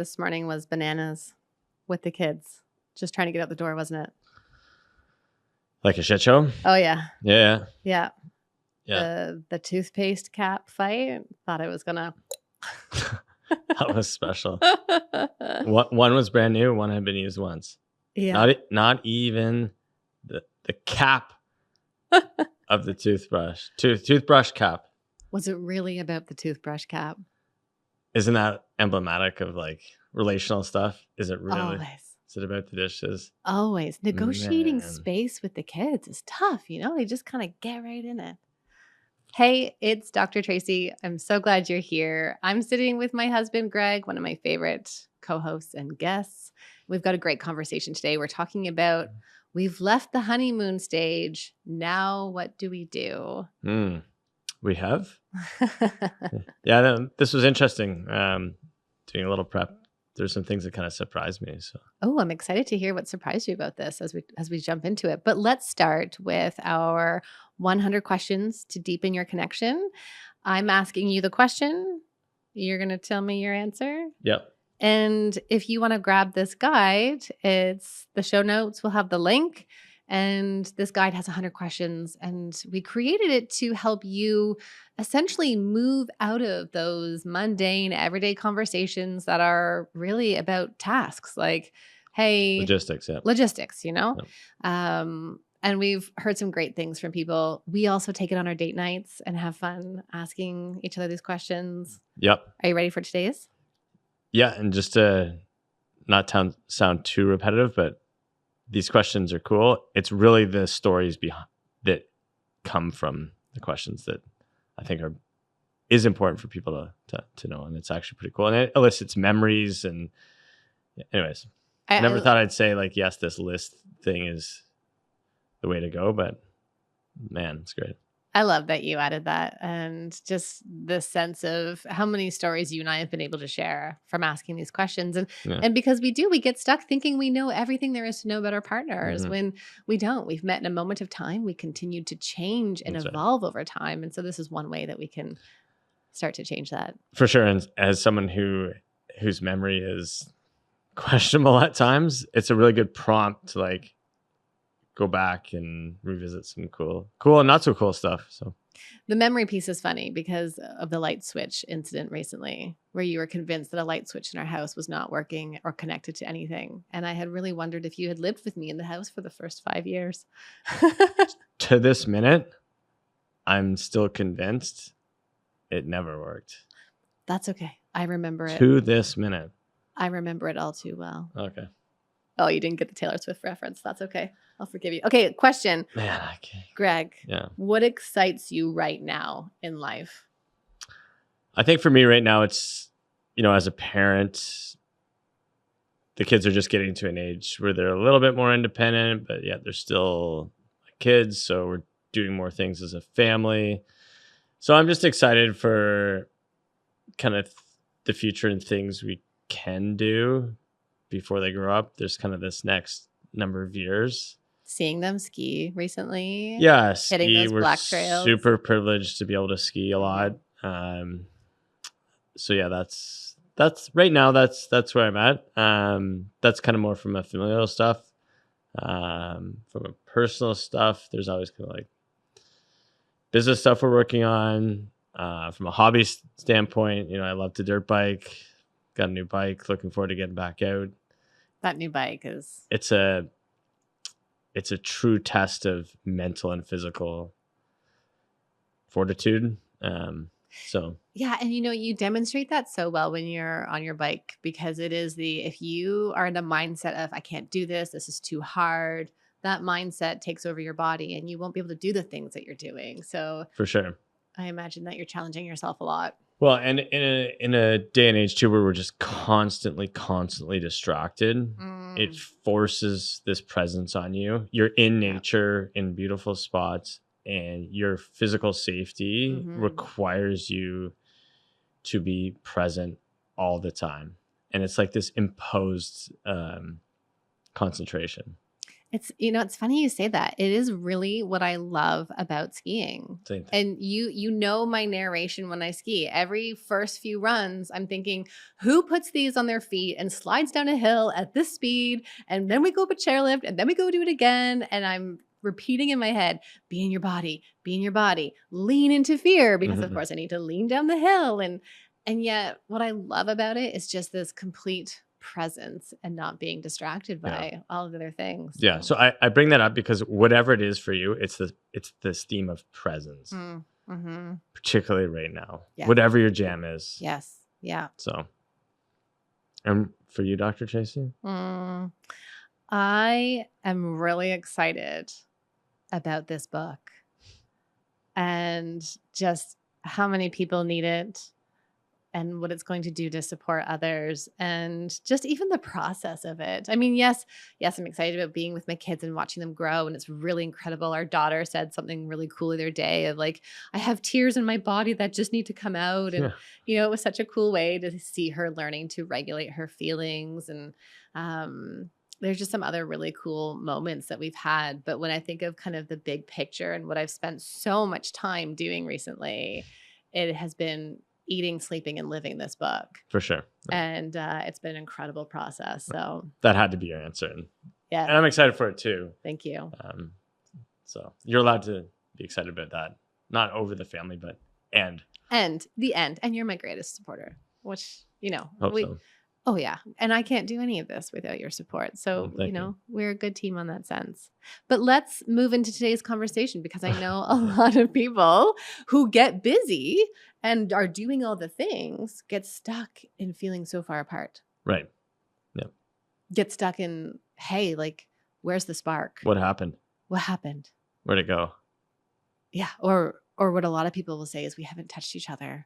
this morning was bananas with the kids. Just trying to get out the door, wasn't it? Like a shit show? Oh, yeah. Yeah. Yeah. Yeah. The toothpaste cap fight. Thought I was going to. That was special. One was brand new. One had been used once. Yeah. Not even the cap of the toothbrush cap. Was it really about the toothbrush cap? Isn't that emblematic of like relational stuff? Is it really? Always. Is it about the dishes? Always. Negotiating Man. space with the kids is tough. They just kind of get right in it. Hey, it's Dr. Tracy. I'm so glad you're here. I'm sitting with my husband, Greg, one of my favorite co-hosts and guests. We've got a great conversation today. We're talking about we've left the honeymoon stage. Now what do we do? We have? Yeah, this was interesting. Doing a little prep. There's some things that kind of surprised me. So, I'm excited to hear what surprised you about this as we jump into it. But let's start with our 100 questions to deepen your connection. I'm asking you the question. You're going to tell me your answer. Yep. And if you want to grab this guide, it's the show notes. We'll have the link. And this guide has 100 questions. And we created it to help you essentially move out of those mundane, everyday conversations that are really about tasks like, hey, logistics, Yep. And we've heard some great things from people. We also take it on our date nights and have fun asking each other these questions. Yep. Are you ready for today's? Yeah. And just to not sound too repetitive, but these questions are cool. It's really the stories behind that come from the questions that I think is important for people to know. And it's actually pretty cool. And it elicits memories. And anyways, I never thought I'd say like, yes, this list thing is the way to go, but man, it's great. I love that you added that, and just the sense of how many stories you and I have been able to share from asking these questions. And because we get stuck thinking we know everything there is to know about our partners when we don't. We've met in a moment of time. We continue to change and evolve over time. And so this is one way that we can start to change that. For sure. And as someone whose memory is questionable at times, it's a really good prompt to like go back and revisit some cool and not so cool stuff. So the memory piece is funny because of the light switch incident recently, where you were convinced that a light switch in our house was not working or connected to anything. And I had really wondered if you had lived with me in the house for the first 5 years. To this minute, I'm still convinced it never worked. That's okay. I remember it. To this minute. I remember it all too well. Okay. Oh, you didn't get the Taylor Swift reference. That's okay. I'll forgive you. Okay, question. Man, I can't. Greg, yeah. What excites you right now in life? I think for me right now, it's, as a parent, the kids are just getting to an age where they're a little bit more independent, but yet they're still kids. So we're doing more things as a family. So I'm just excited for kind of the future and things we can do before they grow up. There's kind of this next number of years. Seeing them ski recently. Yeah, hitting those black trails. Super privileged to be able to ski a lot. So yeah, that's right now. That's where I'm at. That's kind of more from a familial stuff. From a personal stuff, there's always kind of like business stuff we're working on. From a hobby standpoint, I love to dirt bike. Got a new bike. Looking forward to getting back out. That new bike is... It's a true test of mental and physical fortitude. So yeah, and you demonstrate that so well when you're on your bike, because it is if you are in the mindset of I can't do this is too hard, that mindset takes over your body and you won't be able to do the things that you're doing. So for sure, I imagine that you're challenging yourself a lot. Well, and in a day and age too, where we're just constantly distracted, it forces this presence on you. You're in nature, in beautiful spots, and your physical safety requires you to be present all the time. And it's like this imposed concentration. It's funny you say that. It is really what I love about skiing. Same thing. And you know my narration when I ski. Every first few runs, I'm thinking, who puts these on their feet and slides down a hill at this speed? And then we go up a chairlift and then we go do it again. And I'm repeating in my head, be in your body, be in your body, lean into fear, because of course I need to lean down the hill. And yet what I love about it is just this complete presence and not being distracted by all of the other things. Yeah. So I bring that up because whatever it is for you, it's this theme of presence, particularly right now. Yeah. Whatever your jam is. Yes. Yeah. So, and for you, Dr. Tracy? I am really excited about this book and just how many people need it and what it's going to do to support others, and just even the process of it. I mean, yes, I'm excited about being with my kids and watching them grow, and it's really incredible. Our daughter said something really cool the other day of like, I have tears in my body that just need to come out. And, it was such a cool way to see her learning to regulate her feelings. And there's just some other really cool moments that we've had. But when I think of kind of the big picture and what I've spent so much time doing recently, it has been eating, sleeping, and living this book. For sure. And it's been an incredible process. So that had to be your answer. Yeah. And I'm excited for it too. Thank you. So you're allowed to be excited about that. Not over the family, but end. The end. And you're my greatest supporter, which, Hope so. Oh yeah. And I can't do any of this without your support. So, we're a good team on that sense. But let's move into today's conversation, because I know a lot of people who get busy and are doing all the things get stuck in feeling so far apart. Right. Yeah. Get stuck in, hey, like, where's the spark? What happened? Where'd it go? Yeah. Or what a lot of people will say is we haven't touched each other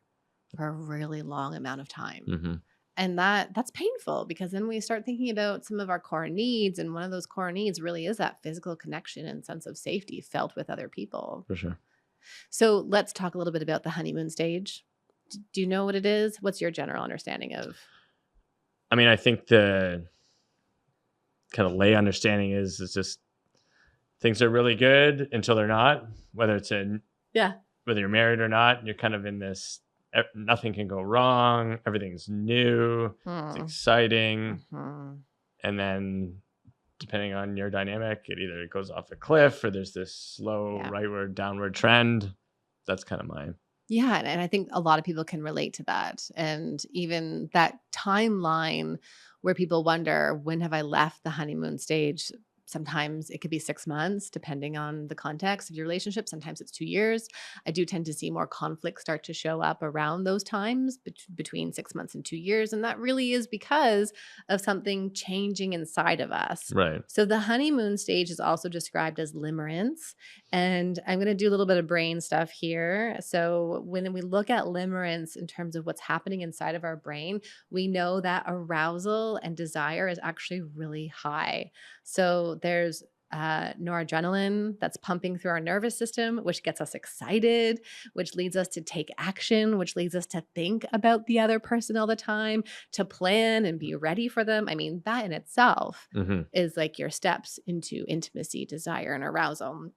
for a really long amount of time. Mm-hmm. And that's painful, because then we start thinking about some of our core needs. And one of those core needs really is that physical connection and sense of safety felt with other people. For sure. So let's talk a little bit about the honeymoon stage. Do you know what it is? What's your general understanding of? I mean, I think the kind of lay understanding is just things are really good until they're not, whether you're married or not. You're kind of in this, nothing can go wrong. Everything's new. It's exciting. And then depending on your dynamic, it either goes off a cliff or there's this slow rightward, downward trend. That's kind of mine. Yeah. And I think a lot of people can relate to that. And even that timeline where people wonder, when have I left the honeymoon stage? Sometimes it could be 6 months, depending on the context of your relationship. Sometimes it's 2 years. I do tend to see more conflict start to show up around those times, between 6 months and 2 years. And that really is because of something changing inside of us. Right. So the honeymoon stage is also described as limerence. And I'm going to do a little bit of brain stuff here. So when we look at limerence in terms of what's happening inside of our brain, we know that arousal and desire is actually really high. So there's noradrenaline that's pumping through our nervous system, which gets us excited, which leads us to take action, which leads us to think about the other person all the time, to plan and be ready for them. I mean, that in itself is like your steps into intimacy, desire, and arousal.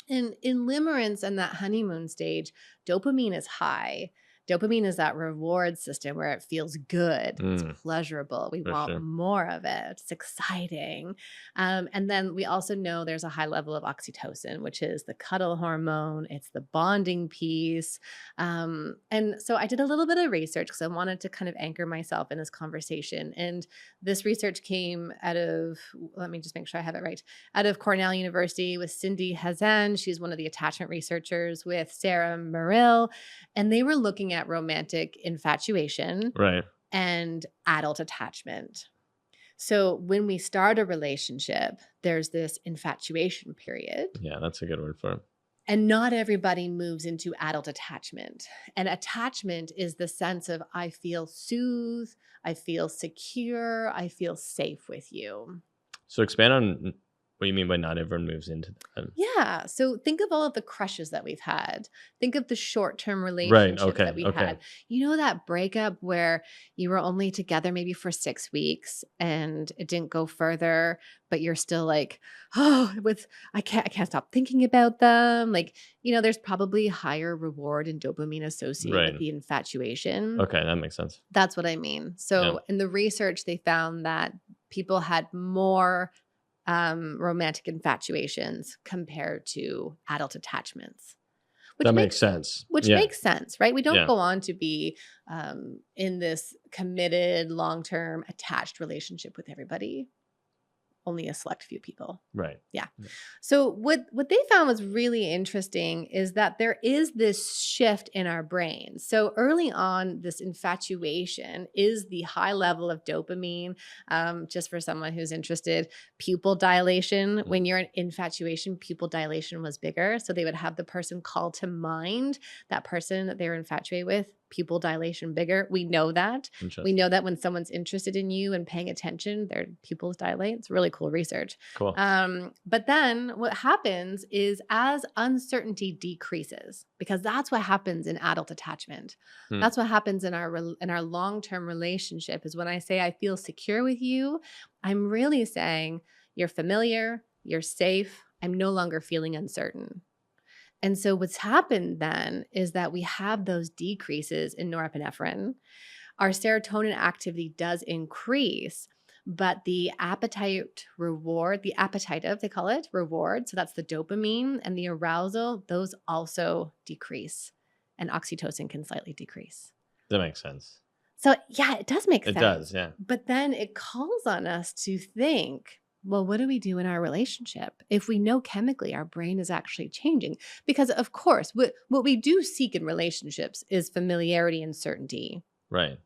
And in limerence and that honeymoon stage, dopamine is high. Dopamine is that reward system where it feels good. It's pleasurable. We want more of it. It's exciting. And then we also know there's a high level of oxytocin, which is the cuddle hormone. It's the bonding piece. And so I did a little bit of research because I wanted to kind of anchor myself in this conversation. And this research came out of, let me just make sure I have it right, out of Cornell University with Cindy Hazan. She's one of the attachment researchers with Sarah Merrill. And they were looking at romantic infatuation and adult attachment. So when we start a relationship, there's this infatuation period. Yeah, that's a good word for it. And not everybody moves into adult attachment. And attachment is the sense of I feel soothed, I feel secure, I feel safe with you. So expand on What do you mean by not everyone moves into that? Yeah. So think of all of the crushes that we've had. Think of the short-term Right. relationships that Okay. we Okay. had. You know, that breakup where you were only together maybe for 6 weeks and it didn't go further, but you're still like, oh, with I can't stop thinking about them. Like, there's probably higher reward and dopamine associated with Right. the infatuation. Okay. That makes sense. That's what I mean. Yeah. So in the research, they found that people had more romantic infatuations compared to adult attachments, which That makes makes sense. which Yeah. makes sense, right? We don't Yeah. go on to be in this committed, long-term, attached relationship with everybody. Only a select few people. Right. Yeah. Yeah. So what they found was really interesting is that there is this shift in our brain. So early on, this infatuation is the high level of dopamine. Just for someone who's interested, pupil dilation. When you're in infatuation, pupil dilation was bigger. So they would have the person call to mind that person that they're infatuated with. Pupil dilation bigger. We know that. We Interesting. know that when someone's interested in you and paying attention, their pupils dilate. It's really cool research. Cool. But then what happens is as uncertainty decreases, because that's what happens in adult attachment. That's what happens in our long-term relationship is when I say I feel secure with you, I'm really saying you're familiar, you're safe, I'm no longer feeling uncertain. And so what's happened then is that we have those decreases in norepinephrine. Our serotonin activity does increase, but the appetitive, they call it, reward, so that's the dopamine and the arousal, those also decrease. And oxytocin can slightly decrease. That makes sense. So yeah, it does make sense. It does, yeah. But then it calls on us to think, well, what do we do in our relationship if we know chemically our brain is actually changing? Because of course, what we do seek in relationships is familiarity and certainty. Right.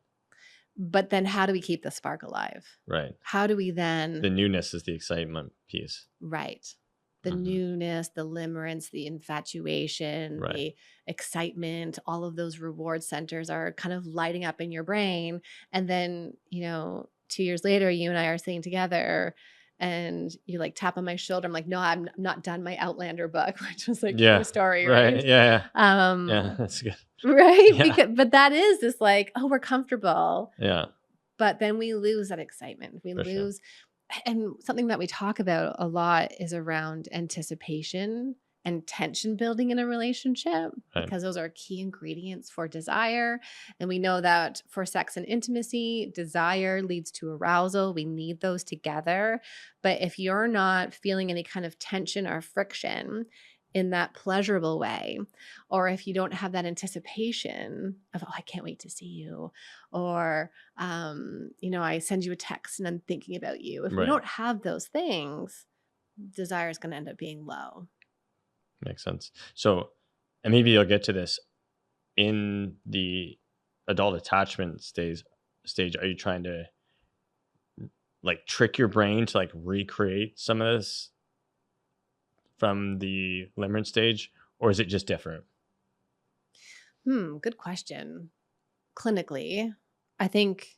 But then how do we keep the spark alive? Right. How do we then... The newness is the excitement piece. Right. The newness, the limerence, the infatuation, Right. the excitement, all of those reward centers are kind of lighting up in your brain. And then, 2 years later, you and I are sitting together and you like tap on my shoulder. I'm like, no, I'm not done my Outlander book, which was like Yeah. true story, Right. right? Yeah. Um, Yeah. That's good. right. Yeah. But that is this like, oh, we're comfortable. Yeah. But then we lose that excitement. We For sure. lose. And something that we talk about a lot is around anticipation and tension building in a relationship, Right. because those are key ingredients for desire. And we know that for sex and intimacy, desire leads to arousal. We need those together. But if you're not feeling any kind of tension or friction in that pleasurable way, or if you don't have that anticipation of, oh, I can't wait to see you, or I send you a text and I'm thinking about you. If we Right. don't have those things, desire is going to end up being low. Makes sense. So, and maybe you'll get to this in the adult attachment stage. Are you trying to like trick your brain to like recreate some of this from the limerence stage, or is it just different? Good question. Clinically, I think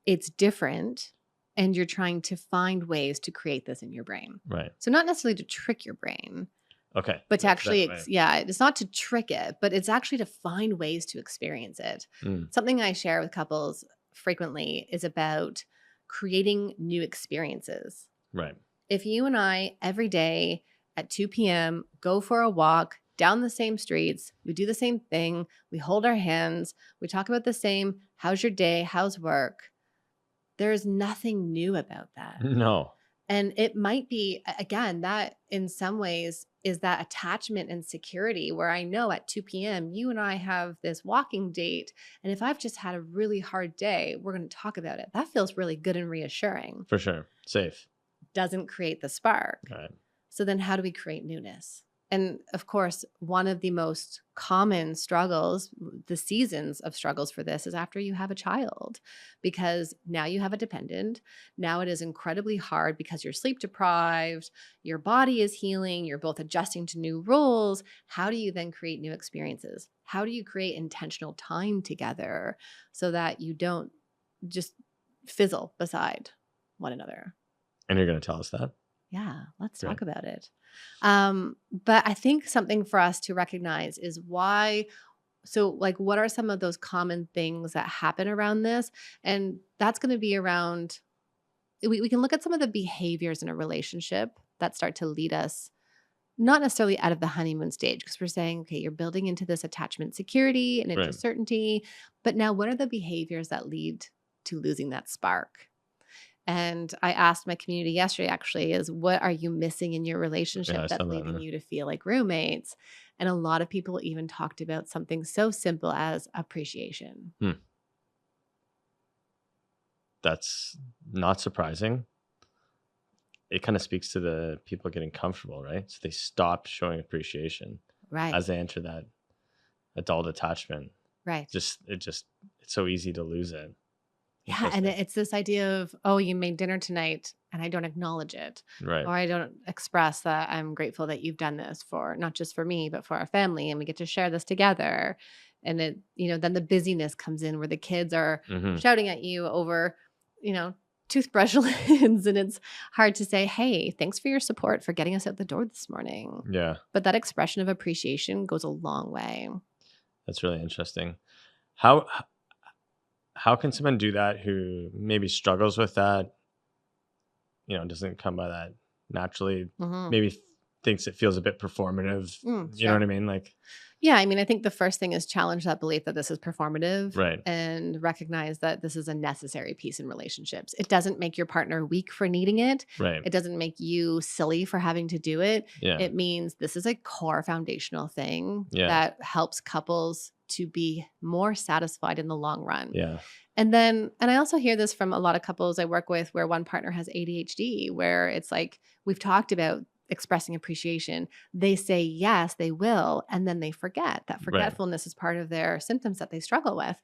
it's different, and you're trying to find ways to create this in your brain. Right. So not necessarily to trick your brain, Okay. but to actually, Right. it's not to trick it, but it's actually to find ways to experience it. Something I share with couples frequently is about creating new experiences. Right. If you and I every day at 2 p.m. go for a walk down the same streets, we do the same thing, we hold our hands, we talk about the same, how's your day, how's work? There's nothing new about that. No. And it might be, again, that in some ways is that attachment and security where I know at 2 p.m. you and I have this walking date. And if I've just had a really hard day, we're going to talk about it. That feels really good and reassuring. For sure. Safe. Doesn't create the spark. Right. So then how do we create newness? And of course, one of the most common struggles, the seasons of struggles for this, is after you have a child, because now you have a dependent. Now it is incredibly hard because you're sleep deprived, your body is healing, you're both adjusting to new rules. How do you then create new experiences? How do you create intentional time together so that you don't just fizzle beside one another? And you're going to tell us that? Yeah, let's Great. talk about it. But I think something for us to recognize is why. So, like, what are some of those common things that happen around this? And that's going to be around, we can look at some of the behaviors in a relationship that start to lead us not necessarily out of the honeymoon stage, because we're saying, okay, you're building into this attachment security and into Right. certainty. But now, what are the behaviors that lead to losing that spark? And I asked my community yesterday, actually, is what are you missing in your Yeah, relationship I saw that's that. leading you to feel like roommates? And a lot of people even talked about something so simple as appreciation. Hmm. That's not surprising. It kind of speaks to the people getting comfortable, right? So they stopped showing appreciation Right. as they enter that adult attachment. Right. It's so easy to lose it. Yeah. And Interesting. it's this idea of, oh, you made dinner tonight and I don't acknowledge it. Right. Or I don't express that I'm grateful that you've done this for not just for me, but for our family. And we get to share this together. And then the busyness comes in where the kids are Hmm. shouting at you over, you know, toothbrush lids. And it's hard to say, hey, thanks for your support for getting us out the door this morning. Yeah, But that expression of appreciation goes a long way. that's really interesting. How how can someone do that who maybe struggles with that? Doesn't come by that naturally. Hmm. Maybe thinks it feels a bit performative. You know what Sure. I mean? Like, Yeah, I mean, I think the first thing is challenge that belief that this is performative right, and recognize that this is a necessary piece in relationships. It doesn't make your partner weak for needing it. right, It doesn't make you silly for having to do it. yeah, It means this is a core foundational thing yeah, that helps couples to be more satisfied in the long run. yeah, And I also hear this from a lot of couples I work with where one partner has ADHD, where it's like we've talked about expressing appreciation. They say yes, they will, and then they forget. That right, forgetfulness is part of their symptoms that they struggle with.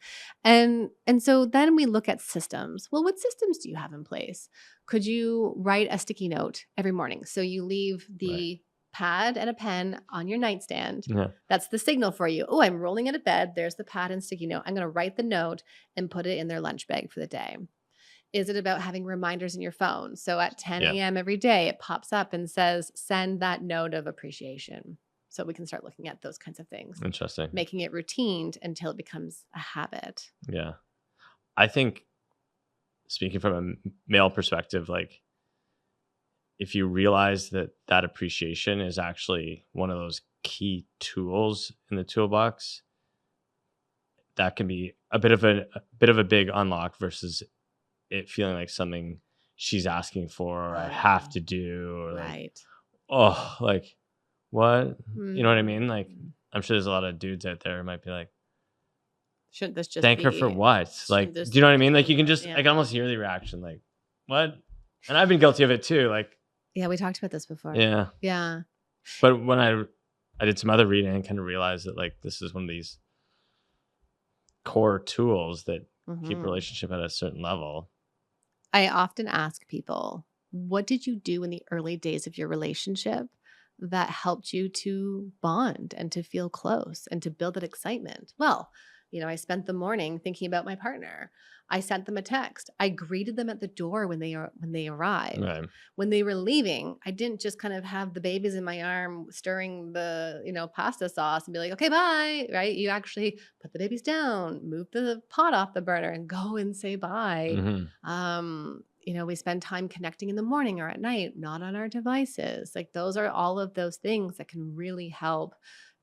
And so then we look at systems. Well, what systems do you have in place? Could you write a sticky note every morning? So you leave right, the pad and a pen on your nightstand. yeah, That's the signal for you. Oh, I'm rolling out of bed. There's the pad and sticky note. I'm going to write the note and put it in their lunch bag for the day. Is it about having reminders in your phone? So at 10 yeah. a.m. every day, it pops up and says, send that note of appreciation. So we can start looking at those kinds of things, Interesting. making it routine until it becomes a habit. Yeah, I think speaking from a male perspective, like if you realize that that appreciation is actually one of those key tools in the toolbox, that can be a big unlock versus it feeling like something she's asking for or I have Oh, to do or like, right. oh, like what? You know what I mean? Like Mhm. I'm sure there's a lot of dudes out there who might be like, Shouldn't this just thank her for be, what? shouldn't Like, this do you know what I mean? just Like be you can that? just I Yeah. can almost hear the reaction, like, what? And I've been guilty of it too. Like, Yeah, we talked about this before. yeah. Yeah. But when I did some other reading and kind of realized that like this is one of these core tools that keep a Mhm. relationship at a certain level. I often ask people, what did you do in the early days of your relationship that helped you to bond and to feel close and to build that excitement? Well, I spent the morning thinking about my partner. I sent them a text. I greeted them at the door when they arrived. Right. When they were leaving, I didn't just kind of have the babies in my arm stirring the pasta sauce and be like, "Okay, bye." Right? You actually put the babies down, move the pot off the burner and go and say bye. Hmm. We spend time connecting in the morning or at night, not on our devices. Like those are all of those things that can really help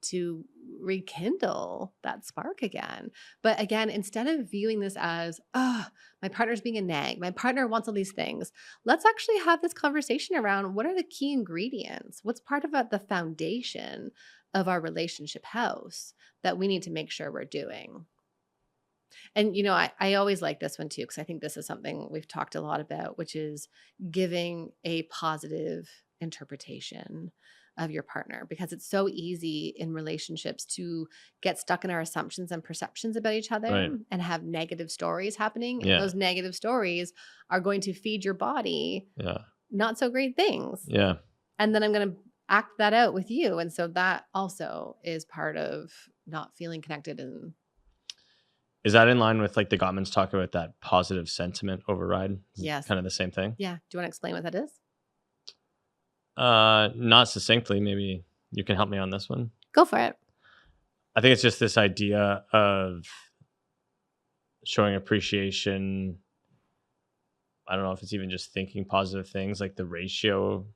to rekindle that spark again. But again, instead of viewing this as, oh, my partner's being a nag, my partner wants all these things, let's actually have this conversation around what are the key ingredients? What's part of the foundation of our relationship house that we need to make sure we're doing? And I always like this one too, because I think this is something we've talked a lot about, which is giving a positive interpretation of your partner, because it's so easy in relationships to get stuck in our assumptions and perceptions about each other Right. and have negative stories happening. And Yeah. those negative stories are going to feed your body Yeah. not so great things. Yeah. And then I'm going to act that out with you. And so that also is part of not feeling connected. And Is that in line with like the Gottmans talk about that positive sentiment override? Is it yes. kind of the same thing? Yeah. Do you want to explain what that is? Not succinctly. Maybe you can help me on this one. Go for it. I think it's just this idea of showing appreciation. I don't know if it's even just thinking positive things, like the ratio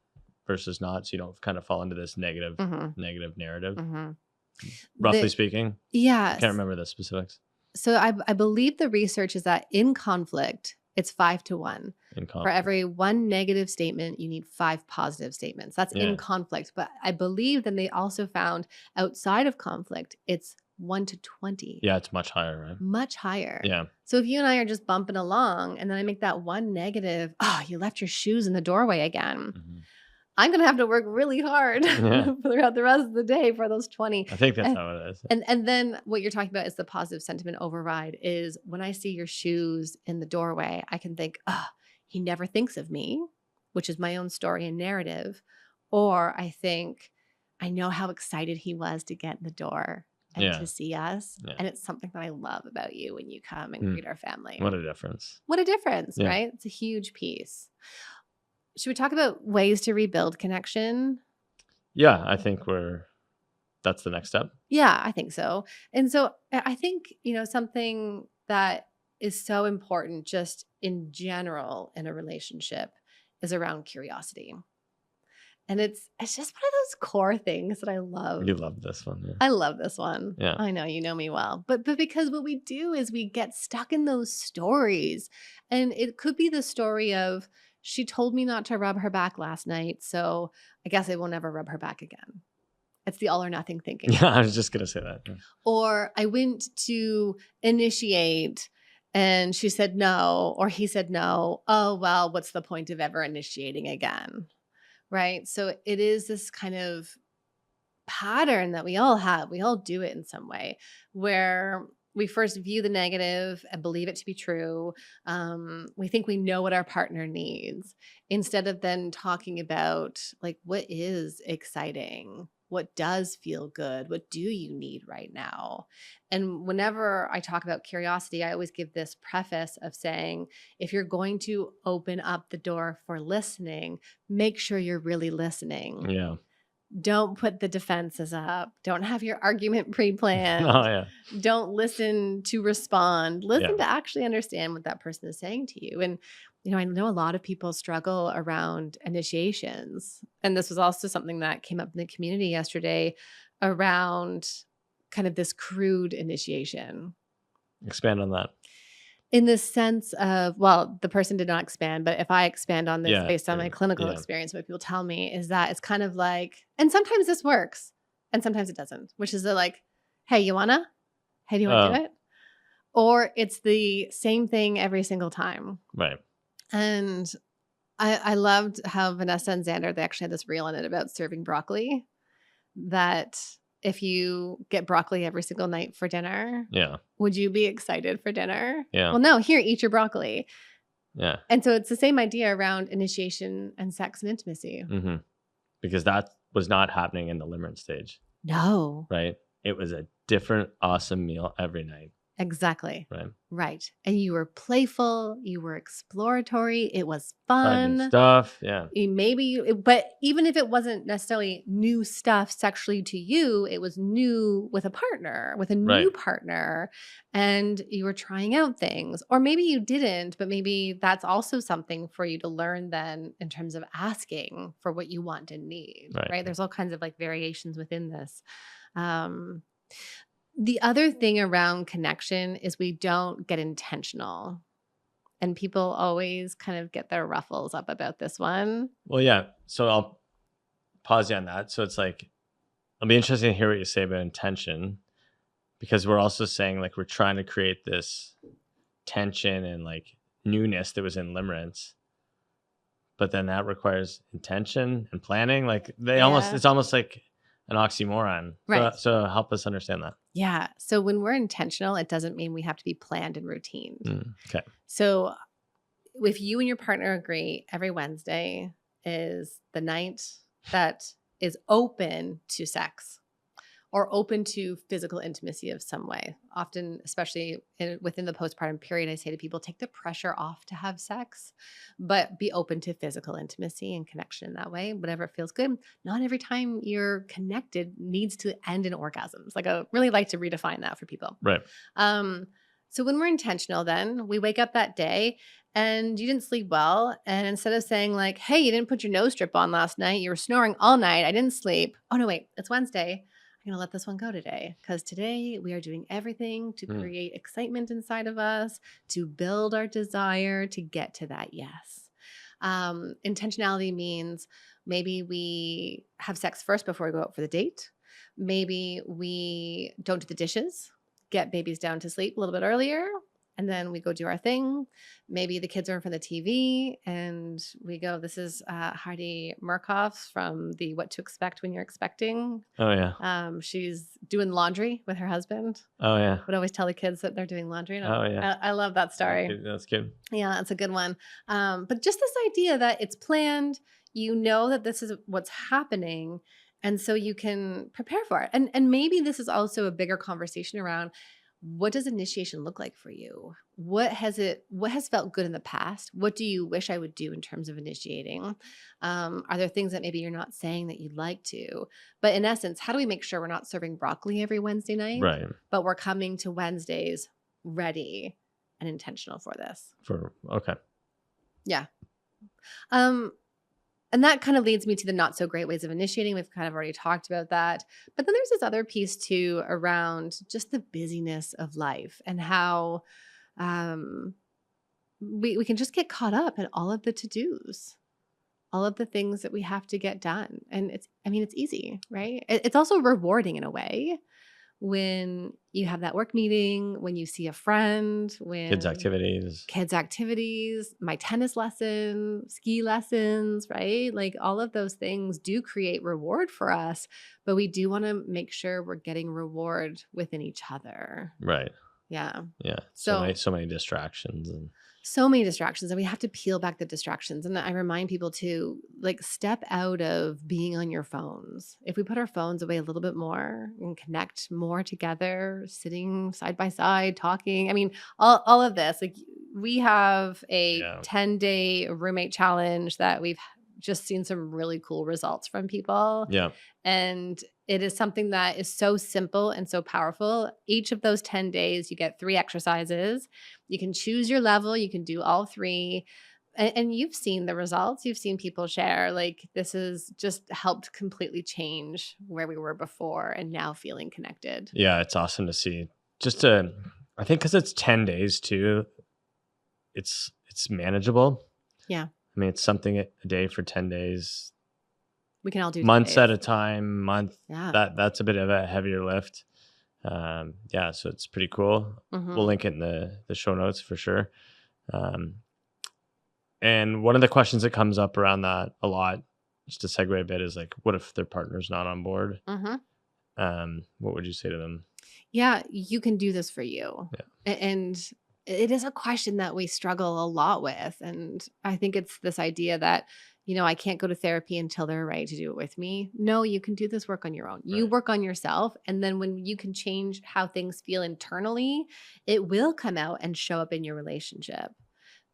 versus not, so you don't kind of fall into this negative narrative. Roughly speaking. Yeah. I can't remember the specifics. So I believe the research is that in conflict, it's 5-1. For every one negative statement, you need 5 positive statements. That's in conflict. But I believe then they also found outside of conflict, it's 1-20. Yeah, it's much higher, right? Much higher. Yeah. So if you and I are just bumping along and then I make that one negative, you left your shoes in the doorway again. I'm going to have to work really hard throughout the rest of the day for those 20. I think that's how it is. And then what you're talking about is the positive sentiment override is when I see your shoes in the doorway, I can think, he never thinks of me, which is my own story and narrative. Or I think, I know how excited he was to get in the door and to see us. And it's something that I love about you when you come and greet our family. What a difference. What a difference, right? It's a huge piece. Should we talk about ways to rebuild connection? Yeah, I think that's the next step. Yeah, I think so. And so I think, something that is so important just in general in a relationship is around curiosity. And it's just one of those core things that I love. You love this one. Yeah. I love this one. Yeah. I know you know me well. But because what we do is we get stuck in those stories. And it could be the story of, she told me not to rub her back last night, so I guess I will never rub her back again. It's the all or nothing thinking. Yeah, I was just going to say that. Yeah. Or I went to initiate and she said no, or he said no. Oh, well, what's the point of ever initiating again? Right? So it is this kind of pattern that we all have. We all do it in some way where we first view the negative and believe it to be true. We think we know what our partner needs instead of then talking about like, what is exciting? What does feel good? What do you need right now? And whenever I talk about curiosity, I always give this preface of saying, if you're going to open up the door for listening, make sure you're really listening. Yeah. Don't put the defenses up. Don't have your argument pre-planned. Don't listen to respond. Listen to actually understand what that person is saying to you. And, I know a lot of people struggle around initiations. And this was also something that came up in the community yesterday around kind of this crude initiation. Expand on that. In the sense of, well, the person did not expand, but if I expand on this based on my clinical experience, what people tell me is that it's kind of like, and sometimes this works and sometimes it doesn't, which is like, hey, you wanna? Hey, do you want to do it? Or it's the same thing every single time. Right. And I loved how Vanessa and Xander, they actually had this reel in it about serving broccoli, that if you get broccoli every single night for dinner, would you be excited for dinner? Yeah. Well, no, here, eat your broccoli. Yeah. And so it's the same idea around initiation and sex and intimacy. Mm-hmm. Because that was not happening in the limerence stage. No. Right? It was a different, awesome meal every night. Exactly. Right. And you were playful. You were exploratory. It was fun. Fun stuff. Yeah. But even if it wasn't necessarily new stuff sexually to you, it was new with a partner, with a new partner. And you were trying out things. Or maybe you didn't, but maybe that's also something for you to learn then in terms of asking for what you want and need. Right? There's all kinds of like variations within this. The other thing around connection is we don't get intentional. And people always kind of get their ruffles up about this one. Well, yeah. So I'll pause you on that. So it's like, it'll be interesting to hear what you say about intention, because we're also saying like we're trying to create this tension and like newness that was in limerence. But then that requires intention and planning. Like it's almost like an oxymoron. Right. So help us understand that. Yeah. So when we're intentional, it doesn't mean we have to be planned and routined. Okay. So if you and your partner agree every Wednesday is the night that is open to sex, or open to physical intimacy of some way. Often, especially within the postpartum period, I say to people, take the pressure off to have sex, but be open to physical intimacy and connection in that way, whatever feels good. Not every time you're connected needs to end in orgasms. Like I really like to redefine that for people. Right. So when we're intentional, then we wake up that day and you didn't sleep well. And instead of saying like, hey, you didn't put your nose strip on last night, you were snoring all night, I didn't sleep. Oh no, wait, it's Wednesday. I'm going to let this one go today because today we are doing everything to create excitement inside of us, to build our desire to get to that yes. Intentionality means maybe we have sex first before we go out for the date. Maybe we don't do the dishes, get babies down to sleep a little bit earlier, and then we go do our thing. Maybe the kids are in front of the TV and we go, this is Heidi Murkoff's from the What to Expect When You're Expecting. Oh, yeah. She's doing laundry with her husband. Oh, yeah. Would always tell the kids that they're doing laundry. Oh, yeah. I love that story. That's good. Yeah, that's a good one. But just this idea that it's planned, you know that this is what's happening, and so you can prepare for it. And maybe this is also a bigger conversation around what does initiation look like for you? What has felt good in the past? What do you wish I would do in terms of initiating? Are there things that maybe you're not saying that you'd like to? But in essence, how do we make sure we're not serving broccoli every Wednesday night? Right. But we're coming to Wednesdays ready and intentional for this. Okay. Yeah. And that kind of leads me to the not so great ways of initiating. We've kind of already talked about that. But then there's this other piece too around just the busyness of life and how we can just get caught up in all of the to-dos, all of the things that we have to get done. And it's easy, right? It's also rewarding in a way when you have that work meeting, when you see a friend, when kids activities, my tennis lesson, ski lessons, right? Like all of those things do create reward for us, but we do want to make sure we're getting reward within each other. Right. Yeah. Yeah. So many distractions and we have to peel back the distractions. And I remind people to like step out of being on your phones. If we put our phones away a little bit more and connect more together, sitting side by side, talking. I mean, all of this, like we have a 10-day roommate challenge that we've just seen some really cool results from people. Yeah. And it is something that is so simple and so powerful. Each of those 10 days, you get 3 exercises. You can choose your level. You can do all 3. And you've seen the results. You've seen people share, like, this has just helped completely change where we were before and now feeling connected. Yeah, it's awesome to see. I think because it's 10 days too, it's manageable. Yeah. I mean, it's something a day for 10 days. We can all do months at a time. Yeah. That's a bit of a heavier lift. Yeah, so it's pretty cool. Mm-hmm. We'll link it in the show notes for sure. And one of the questions that comes up around that a lot, just to segue a bit, is like, what if their partner's not on board? Mm-hmm. What would you say to them? Yeah, you can do this for you. Yeah. And it is a question that we struggle a lot with. And I think it's this idea that, I can't go to therapy until they're ready to do it with me. No, you can do this work on your own. You work on yourself. And then when you can change how things feel internally, it will come out and show up in your relationship.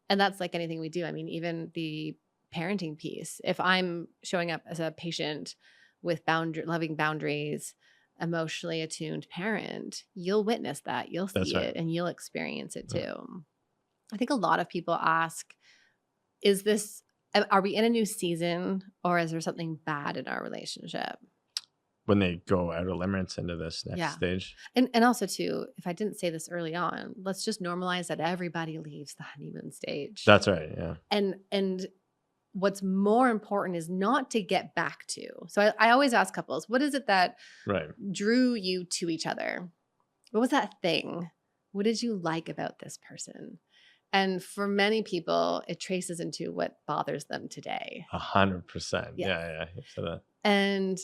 And that's like anything we do. I mean, even the parenting piece, if I'm showing up as a patient with loving boundaries, emotionally attuned parent, you'll witness that. You'll see it and you'll experience it too. I think a lot of people ask, are we in a new season or is there something bad in our relationship? When they go out of limits into this next stage. And also too, if I didn't say this early on, let's just normalize that everybody leaves the honeymoon stage. That's right. Yeah. And what's more important is not to get back to. So I always ask couples, what is it that drew you to each other? What was that thing? What did you like about this person? And for many people, it traces into what bothers them today. 100%. Yeah. So that. And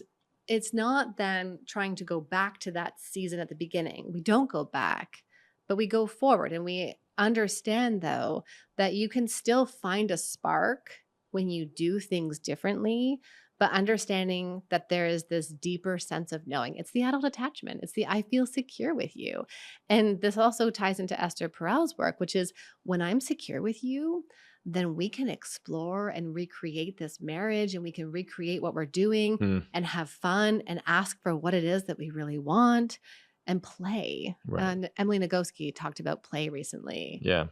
it's not then trying to go back to that season at the beginning. We don't go back, but we go forward. And we understand, though, that you can still find a spark when you do things differently, but understanding that there is this deeper sense of knowing. It's the adult attachment. It's the I feel secure with you. And this also ties into Esther Perel's work, which is when I'm secure with you, then we can explore and recreate this marriage, and we can recreate what we're doing and have fun and ask for what it is that we really want and play. Right. And Emily Nagoski talked about play recently. Yeah.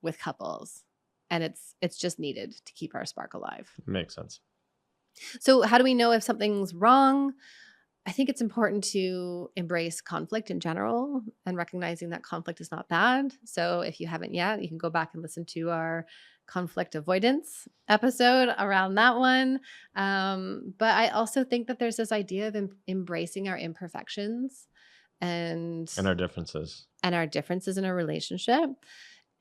With couples, and it's just needed to keep our spark alive. Makes sense. So how do we know if something's wrong? I think it's important to embrace conflict in general and recognizing that conflict is not bad. So if you haven't yet, you can go back and listen to our conflict avoidance episode around that one. But I also think that there's this idea of embracing our imperfections and our differences in a relationship.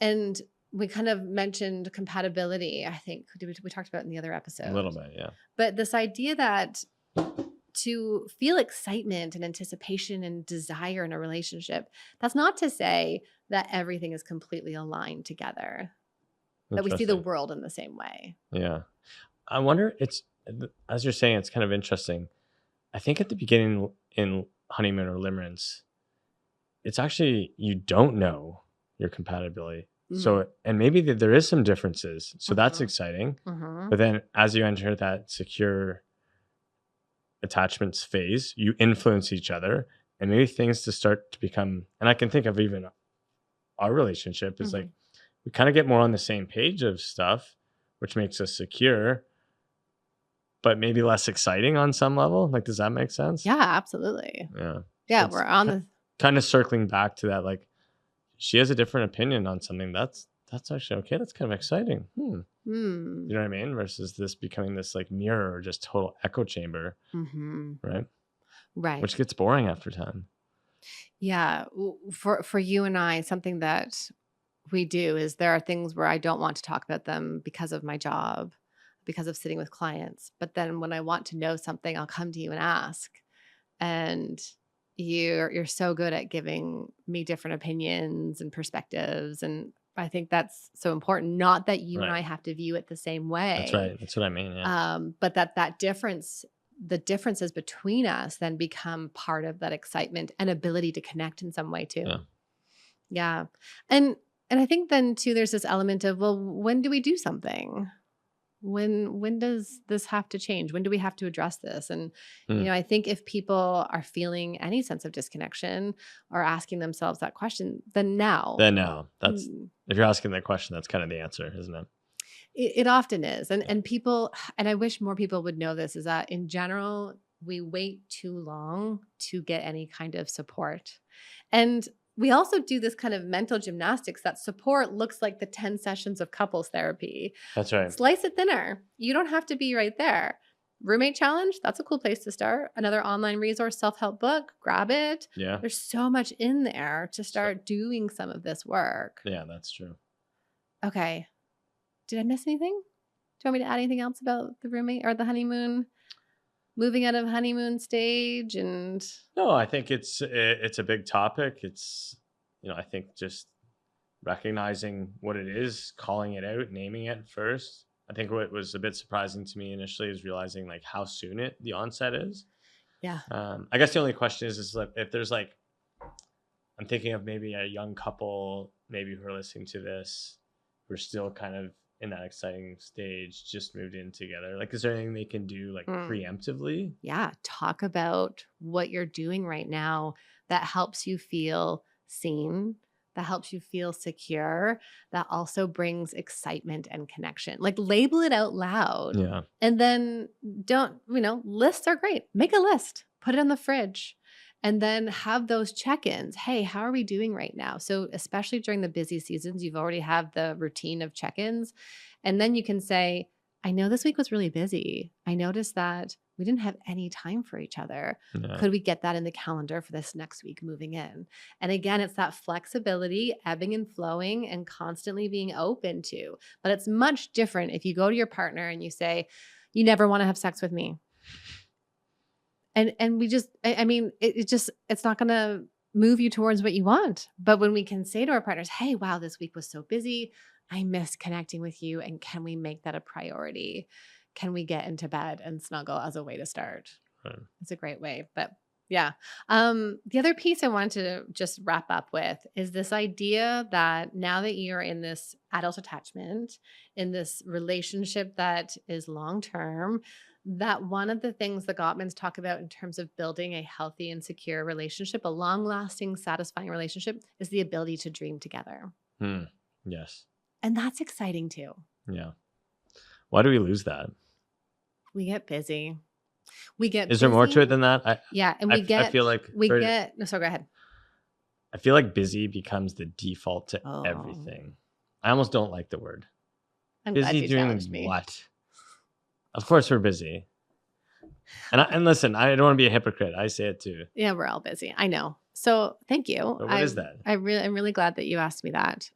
And we kind of mentioned compatibility, I think. We talked about it in the other episode. A little bit, yeah. But this idea that to feel excitement and anticipation and desire in a relationship, that's not to say that everything is completely aligned together, that we see the world in the same way. Yeah. I wonder, as you're saying, it's kind of interesting. I think at the beginning in Honeymoon or Limerence, it's actually, you don't know your compatibility. So, and maybe there is some differences. So that's exciting. But then as you enter that secure attachments phase, you influence each other, and maybe things to start to become, and I can think of even our relationship is like, we kind of get more on the same page of stuff, which makes us secure, but maybe less exciting on some level. Like, does that make sense? Yeah, absolutely. Yeah. Yeah. We're on the kind of circling back to that, like, she has a different opinion on something. That's actually okay. That's kind of exciting. You know what I mean? Versus this becoming this like mirror or just total echo chamber. Right. Right. Which gets boring after time. Yeah. For you and I, something that we do is there are things where I don't want to talk about them because of my job, because of sitting with clients. But then when I want to know something, I'll come to you and ask. And you're so good at giving me different opinions and perspectives, and I think that's so important. Not that you and I have to view it the same way. That's right. That's what I mean. Yeah. But that difference, the differences between us, then become part of that excitement and ability to connect in some way too. Yeah. And I think then too, there's this element of, well, when do we do something? When does this have to change? When do we have to address this? And, I think if people are feeling any sense of disconnection or asking themselves that question, then now. That's, if you're asking that question, that's kind of the answer, isn't it? It often is. And people, and I wish more people would know this, is that in general, we wait too long to get any kind of support. And we also do this kind of mental gymnastics that support looks like the 10 sessions of couples therapy. That's right. Slice it thinner. You don't have to be right there. Roommate challenge, that's a cool place to start. Another online resource, self-help book, grab it. Yeah. There's so much in there to start doing some of this work. Yeah, that's true. Okay. Did I miss anything? Do you want me to add anything else about the roommate or the honeymoon? Moving out of honeymoon stage? And no, I think it's a big topic. It's, I think just recognizing what it is, calling it out, naming it first. I think what was a bit surprising to me initially is realizing like how soon the onset is. Yeah. I guess the only question is like, if there's like, I'm thinking of maybe a young couple, maybe who are listening to this, who are still kind of in that exciting stage, just moved in together. Like, is there anything they can do like preemptively? Yeah. Talk about what you're doing right now that helps you feel seen, that helps you feel secure, that also brings excitement and connection. Like, label it out loud. Yeah. And then lists are great. Make a list, put it in the fridge. And then have those check-ins. Hey, how are we doing right now? So especially during the busy seasons, you've already have the routine of check-ins. And then you can say, I know this week was really busy. I noticed that we didn't have any time for each other. Yeah. Could we get that in the calendar for this next week moving in? And again, it's that flexibility, ebbing and flowing, and constantly being open to. But it's much different if you go to your partner and you say, you never want to have sex with me. And we just, it's not going to move you towards what you want. But when we can say to our partners, hey, wow, this week was so busy. I missed connecting with you. And can we make that a priority? can we get into bed and snuggle as a way to start? Right. It's a great way. But yeah. The other piece I wanted to just wrap up with is this idea that now that you're in this adult attachment, in this relationship that is long term, that one of the things the Gottmans talk about in terms of building a healthy and secure relationship, a long lasting, satisfying relationship, is the ability to dream together. Yes. And that's exciting too. Yeah. Why do we lose that? We get busy. We get Is there more to it busy. than that? Yeah. And I feel like no, sorry, go ahead. I feel like busy becomes the default to Oh. everything. I almost don't like the word. I'm Busy glad you doing challenged me. what? Of course we're busy. And listen, I don't want to be a hypocrite. I say it too. Yeah, we're all busy. I know. So thank you. But what is that? I'm really glad that you asked me that.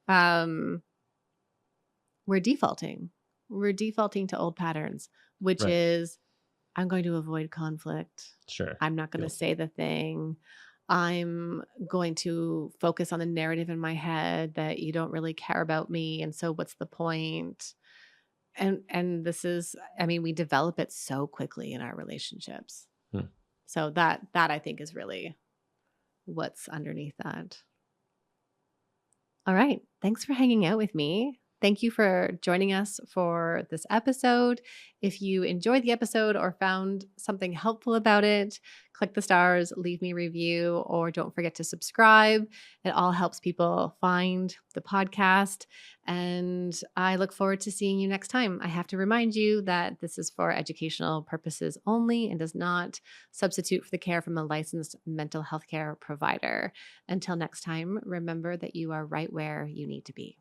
We're defaulting. We're defaulting to old patterns, which Right. is I'm going to avoid conflict. Sure. I'm not going to say the thing. I'm going to focus on the narrative in my head that you don't really care about me. And so what's the point? And this is, I mean, we develop it so quickly in our relationships. So that I think is really what's underneath that. All right. Thanks for hanging out with me. Thank you for joining us for this episode. If you enjoyed the episode or found something helpful about it, click the stars, leave me a review, or don't forget to subscribe. It all helps people find the podcast. And I look forward to seeing you next time. I have to remind you that this is for educational purposes only and does not substitute for the care from a licensed mental health care provider. Until next time, remember that you are right where you need to be.